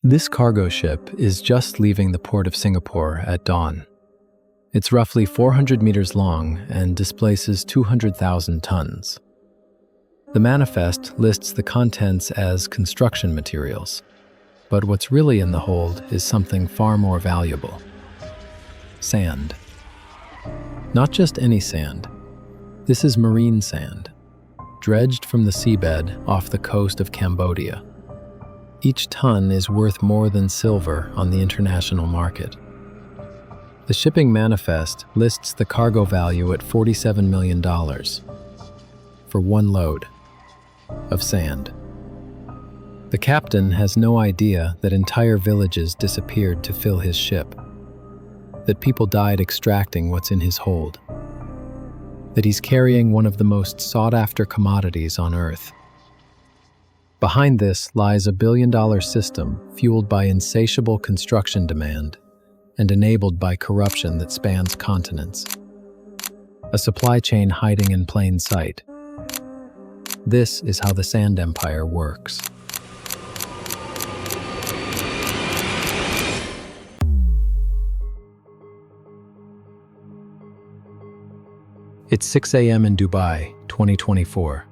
This cargo ship is just leaving the port of Singapore at dawn. It's roughly 400 meters long and displaces 200,000 tons. The manifest lists the contents as construction materials, but what's really in the hold is something far more valuable: sand. Not just any sand. This is marine sand, dredged from the seabed off the coast of Cambodia. Each ton is worth more than silver on the international market. The shipping manifest lists the cargo value at $47 million for one load of sand. The captain has no idea that entire villages disappeared to fill his ship, that people died extracting what's in his hold, that he's carrying one of the most sought-after commodities on Earth. Behind this lies a billion-dollar system fueled by insatiable construction demand and enabled by corruption that spans continents. A supply chain hiding in plain sight. This is how the sand empire works. It's 6 a.m. in Dubai, 2024.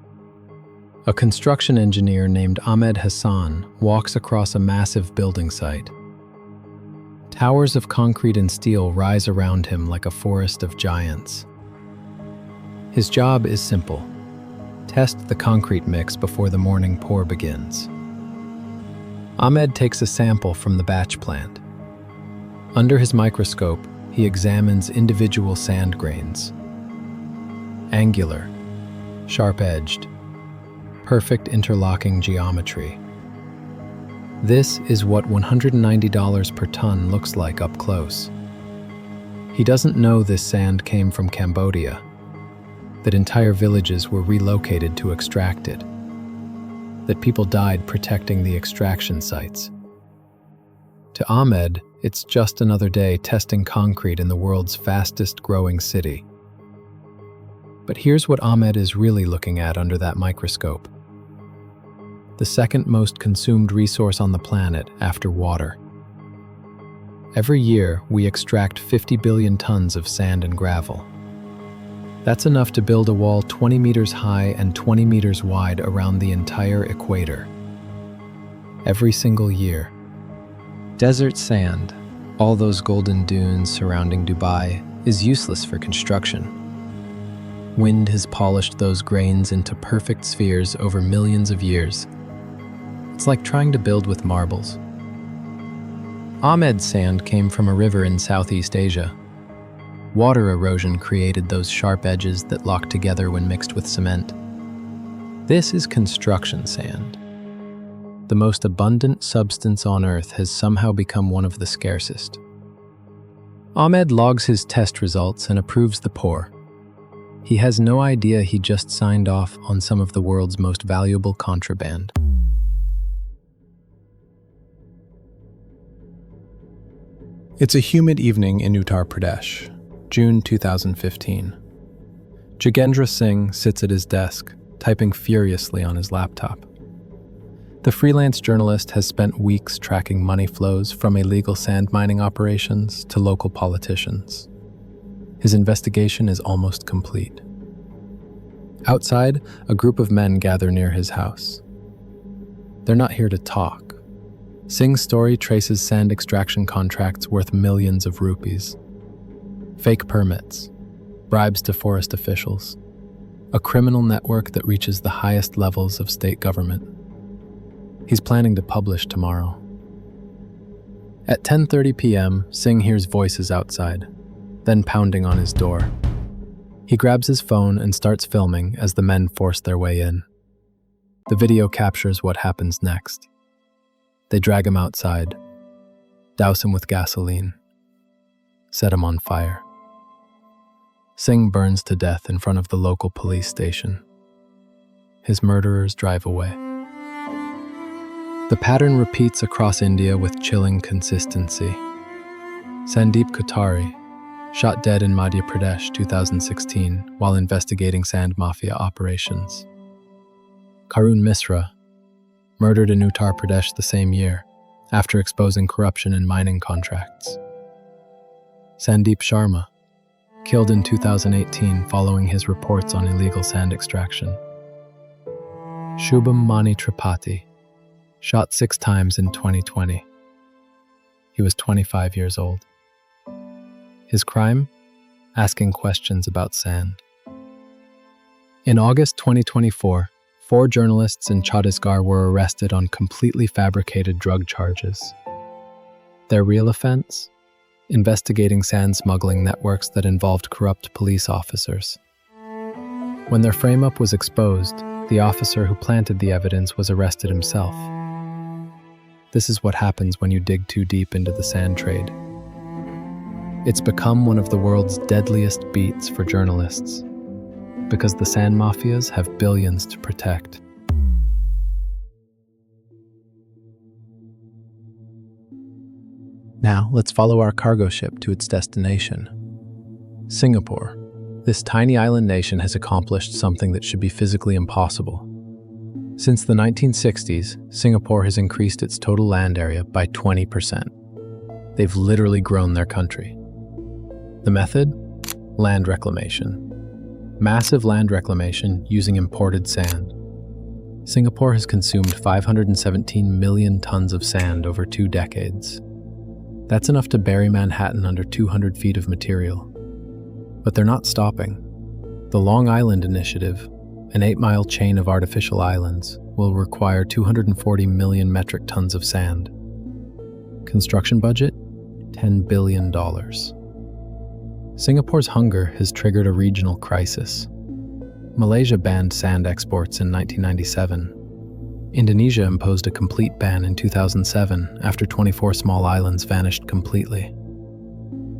A construction engineer named Ahmed Hassan walks across a massive building site. Towers of concrete and steel rise around him like a forest of giants. His job is simple: test the concrete mix before the morning pour begins. Ahmed takes a sample from the batch plant. Under his microscope, he examines individual sand grains. Angular, sharp-edged, perfect interlocking geometry. This is what $190 per ton looks like up close. He doesn't know this sand came from Cambodia, that entire villages were relocated to extract it, that people died protecting the extraction sites. To Ahmed, it's just another day testing concrete in the world's fastest growing city. But here's what Ahmed is really looking at under that microscope: the second most consumed resource on the planet after water. Every year, we extract 50 billion tons of sand and gravel. That's enough to build a wall 20 meters high and 20 meters wide around the entire equator. Every single year. Desert sand, all those golden dunes surrounding Dubai, is useless for construction. Wind has polished those grains into perfect spheres over millions of years. It's like trying to build with marbles. Ahmed's sand came from a river in Southeast Asia. Water erosion created those sharp edges that lock together when mixed with cement. This is construction sand. The most abundant substance on Earth has somehow become one of the scarcest. Ahmed logs his test results and approves the pour. He has no idea he just signed off on some of the world's most valuable contraband. It's a humid evening in Uttar Pradesh, June 2015. Jagendra Singh sits at his desk, typing furiously on his laptop. The freelance journalist has spent weeks tracking money flows from illegal sand mining operations to local politicians. His investigation is almost complete. Outside, a group of men gather near his house. They're not here to talk. Singh's story traces sand extraction contracts worth millions of rupees. Fake permits, bribes to forest officials, a criminal network that reaches the highest levels of state government. He's planning to publish tomorrow. At 10:30 p.m., Singh hears voices outside, then pounding on his door. He grabs his phone and starts filming as the men force their way in. The video captures what happens next. They drag him outside, douse him with gasoline, set him on fire. Singh burns to death in front of the local police station. His murderers drive away. The pattern repeats across India with chilling consistency. Sandeep Kothari, shot dead in Madhya Pradesh 2016 while investigating sand mafia operations. Karun Misra, murdered in Uttar Pradesh the same year after exposing corruption in mining contracts. Sandeep Sharma, killed in 2018 following his reports on illegal sand extraction. Shubham Mani Tripathi, shot 6 times in 2020. He was 25 years old. His crime? Asking questions about sand. In August 2024, 4 journalists in Chhattisgarh were arrested on completely fabricated drug charges. Their real offense? Investigating sand smuggling networks that involved corrupt police officers. When their frame-up was exposed, the officer who planted the evidence was arrested himself. This is what happens when you dig too deep into the sand trade. It's become one of the world's deadliest beats for journalists, because the sand mafias have billions to protect. Now, let's follow our cargo ship to its destination. Singapore. This tiny island nation has accomplished something that should be physically impossible. Since the 1960s, Singapore has increased its total land area by 20%. They've literally grown their country. The method? Land reclamation. Massive land reclamation using imported sand. Singapore has consumed 517 million tons of sand over 2 decades. That's enough to bury Manhattan under 200 feet of material. But they're not stopping. The Long Island Initiative, an 8-mile chain of artificial islands, will require 240 million metric tons of sand. Construction budget? $10 billion. Singapore's hunger has triggered a regional crisis. Malaysia banned sand exports in 1997. Indonesia imposed a complete ban in 2007 after 24 small islands vanished completely.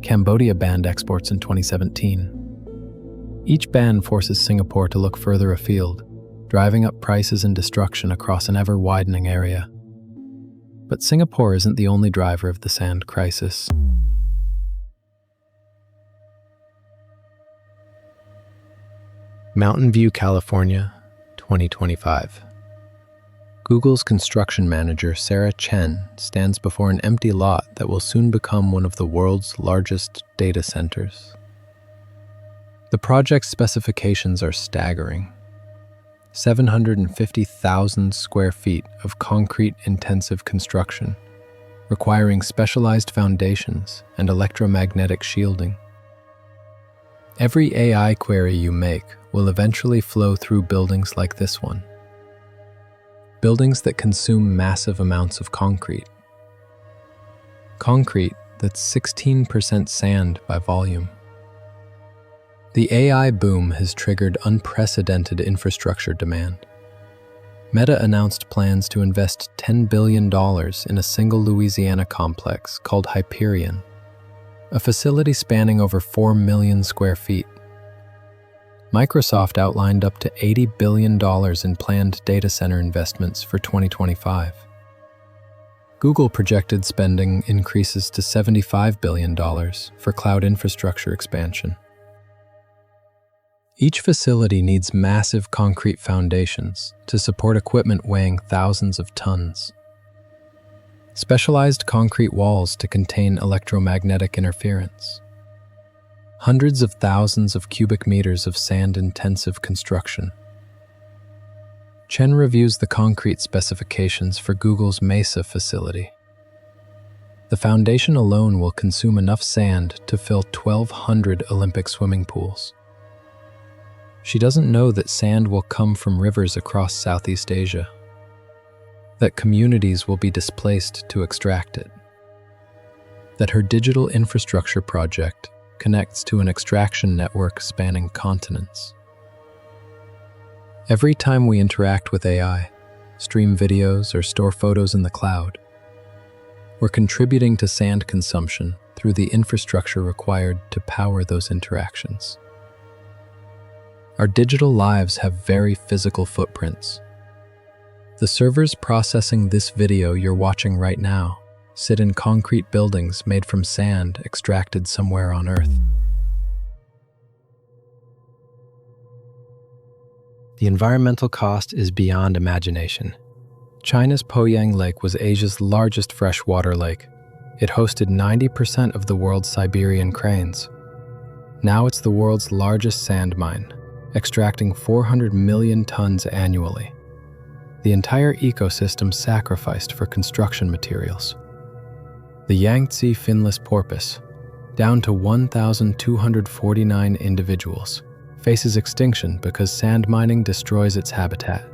Cambodia banned exports in 2017. Each ban forces Singapore to look further afield, driving up prices and destruction across an ever-widening area. But Singapore isn't the only driver of the sand crisis. Mountain View, California, 2025. Google's construction manager, Sarah Chen, stands before an empty lot that will soon become one of the world's largest data centers. The project's specifications are staggering. 750,000 square feet of concrete-intensive construction, requiring specialized foundations and electromagnetic shielding. Every AI query you make will eventually flow through buildings like this one. Buildings that consume massive amounts of concrete. Concrete that's 16% sand by volume. The AI boom has triggered unprecedented infrastructure demand. Meta announced plans to invest $10 billion in a single Louisiana complex called Hyperion, a facility spanning over 4 million square feet. Microsoft outlined up to $80 billion in planned data center investments for 2025. Google projected spending increases to $75 billion for cloud infrastructure expansion. Each facility needs massive concrete foundations to support equipment weighing thousands of tons. Specialized concrete walls to contain electromagnetic interference. Hundreds of thousands of cubic meters of sand-intensive construction. Chen reviews the concrete specifications for Google's Mesa facility. The foundation alone will consume enough sand to fill 1,200 Olympic swimming pools. She doesn't know that sand will come from rivers across Southeast Asia, that communities will be displaced to extract it, that her digital infrastructure project connects to an extraction network spanning continents. Every time we interact with AI, stream videos, or store photos in the cloud, we're contributing to sand consumption through the infrastructure required to power those interactions. Our digital lives have very physical footprints. The servers processing this video you're watching right now sit in concrete buildings made from sand extracted somewhere on Earth. The environmental cost is beyond imagination. China's Poyang Lake was Asia's largest freshwater lake. It hosted 90% of the world's Siberian cranes. Now it's the world's largest sand mine, extracting 400 million tons annually. The entire ecosystem sacrificed for construction materials. The Yangtze finless porpoise, down to 1,249 individuals, faces extinction because sand mining destroys its habitat.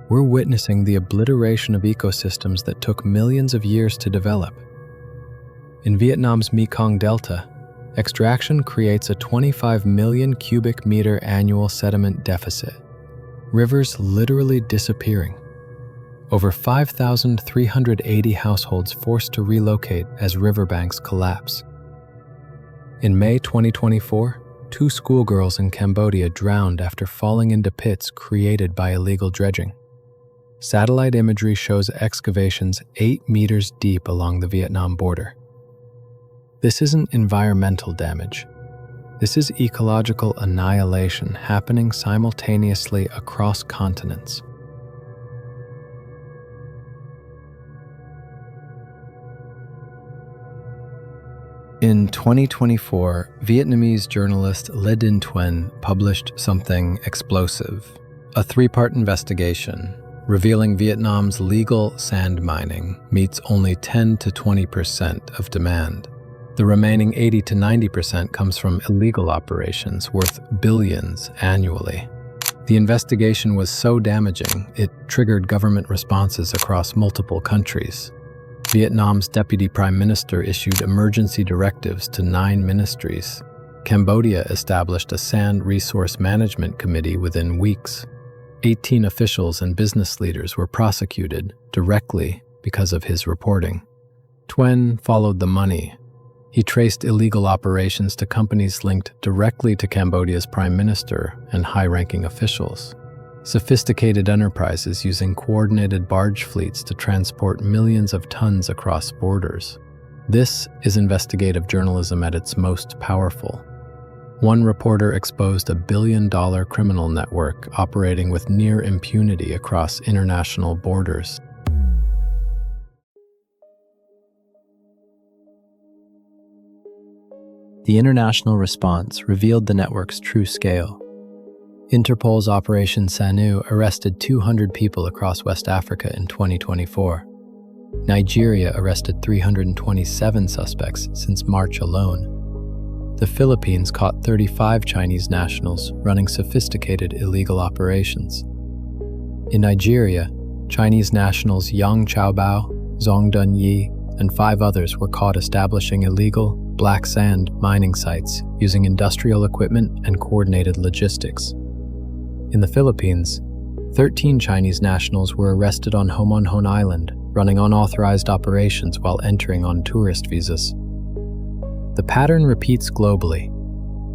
We're witnessing the obliteration of ecosystems that took millions of years to develop. In Vietnam's Mekong Delta, extraction creates a 25 million cubic meter annual sediment deficit. Rivers literally disappearing. Over 5,380 households forced to relocate as riverbanks collapse. In May 2024, 2 schoolgirls in Cambodia drowned after falling into pits created by illegal dredging. Satellite imagery shows excavations 8 meters deep along the Vietnam border. This isn't environmental damage. This is ecological annihilation happening simultaneously across continents. In 2024, Vietnamese journalist Le Dinh Nguyen published something explosive, a 3-part investigation revealing Vietnam's legal sand mining meets only 10 to 20% of demand. The remaining 80 to 90% comes from illegal operations worth billions annually. The investigation was so damaging, it triggered government responses across multiple countries. Vietnam's deputy prime minister issued emergency directives to 9 ministries. Cambodia established a sand resource management committee within weeks. 18 officials and business leaders were prosecuted directly because of his reporting. Nguyen followed the money. He traced illegal operations to companies linked directly to Cambodia's prime minister and high-ranking officials. Sophisticated enterprises using coordinated barge fleets to transport millions of tons across borders. This is investigative journalism at its most powerful. One reporter exposed a billion-dollar criminal network operating with near impunity across international borders. The international response revealed the network's true scale. Interpol's Operation Sanu arrested 200 people across West Africa in 2024. Nigeria arrested 327 suspects since March alone. The Philippines caught 35 Chinese nationals running sophisticated illegal operations. In Nigeria, Chinese nationals Yang Chaobao, Zhong Dunyi, and 5 others were caught establishing illegal, black sand mining sites using industrial equipment and coordinated logistics. In the Philippines, 13 Chinese nationals were arrested on Homonhon Island, running unauthorized operations while entering on tourist visas. The pattern repeats globally.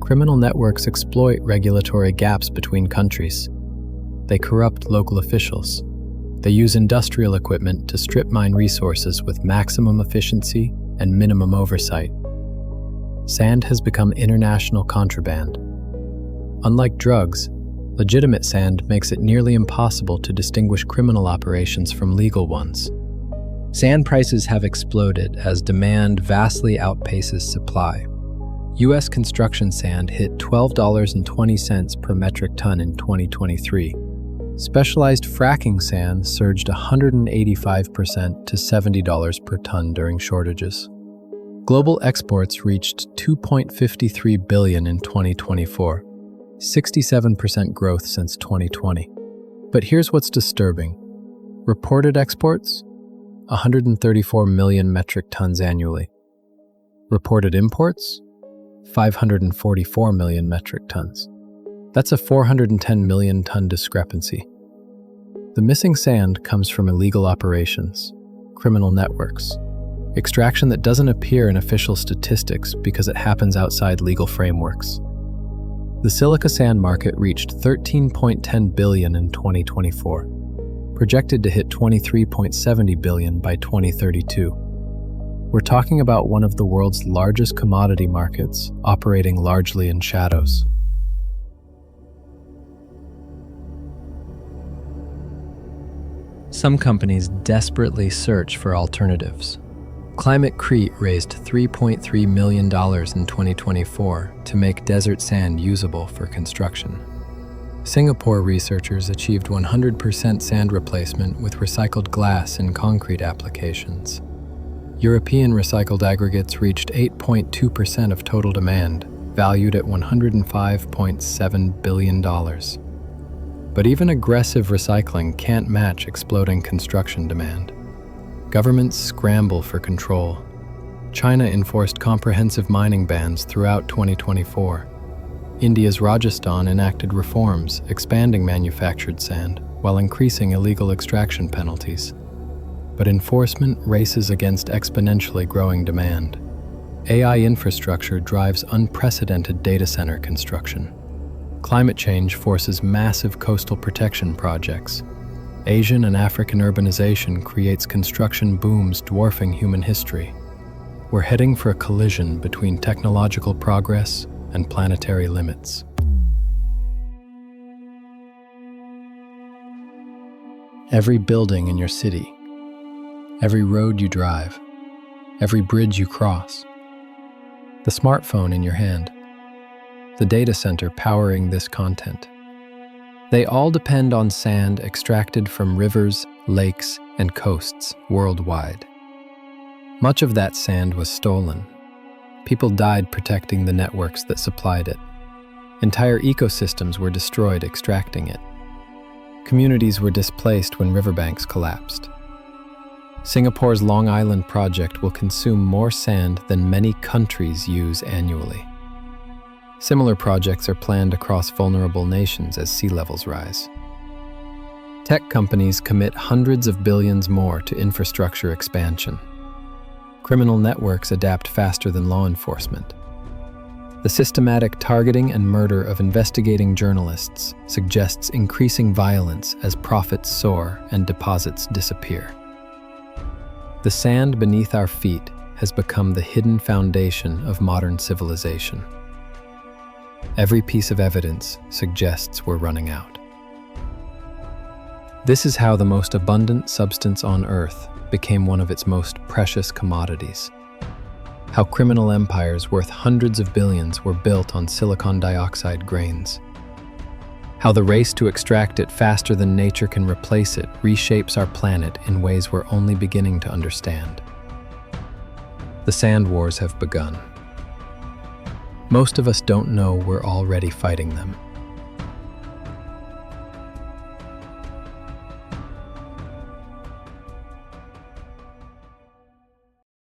Criminal networks exploit regulatory gaps between countries. They corrupt local officials. They use industrial equipment to strip mine resources with maximum efficiency and minimum oversight. Sand has become international contraband. Unlike drugs, legitimate sand makes it nearly impossible to distinguish criminal operations from legal ones. Sand prices have exploded as demand vastly outpaces supply. U.S. construction sand hit $12.20 per metric ton in 2023. Specialized fracking sand surged 185% to $70 per ton during shortages. Global exports reached $2.53 billion in 2024. 67% growth since 2020. But here's what's disturbing. Reported exports? 134 million metric tons annually. Reported imports? 544 million metric tons. That's a 410 million ton discrepancy. The missing sand comes from illegal operations, criminal networks, extraction that doesn't appear in official statistics because it happens outside legal frameworks. The silica sand market reached $13.10 billion in 2024, projected to hit $23.70 billion by 2032. We're talking about one of the world's largest commodity markets, operating largely in shadows. Some companies desperately search for alternatives. Climate Crete raised $3.3 million in 2024 to make desert sand usable for construction. Singapore researchers achieved 100% sand replacement with recycled glass in concrete applications. European recycled aggregates reached 8.2% of total demand, valued at $105.7 billion. But even aggressive recycling can't match exploding construction demand. Governments scramble for control. China enforced comprehensive mining bans throughout 2024. India's Rajasthan enacted reforms, expanding manufactured sand, while increasing illegal extraction penalties. But enforcement races against exponentially growing demand. AI infrastructure drives unprecedented data center construction. Climate change forces massive coastal protection projects. Asian and African urbanization creates construction booms dwarfing human history. We're heading for a collision between technological progress and planetary limits. Every building in your city, every road you drive, every bridge you cross, the smartphone in your hand, the data center powering this content. They all depend on sand extracted from rivers, lakes, and coasts worldwide. Much of that sand was stolen. People died protecting the networks that supplied it. Entire ecosystems were destroyed extracting it. Communities were displaced when riverbanks collapsed. Singapore's Long Island project will consume more sand than many countries use annually. Similar projects are planned across vulnerable nations as sea levels rise. Tech companies commit hundreds of billions more to infrastructure expansion. Criminal networks adapt faster than law enforcement. The systematic targeting and murder of investigating journalists suggests increasing violence as profits soar and deposits disappear. The sand beneath our feet has become the hidden foundation of modern civilization. Every piece of evidence suggests we're running out. This is how the most abundant substance on Earth became one of its most precious commodities. How criminal empires worth hundreds of billions were built on silicon dioxide grains. How the race to extract it faster than nature can replace it reshapes our planet in ways we're only beginning to understand. The sand wars have begun. Most of us don't know we're already fighting them.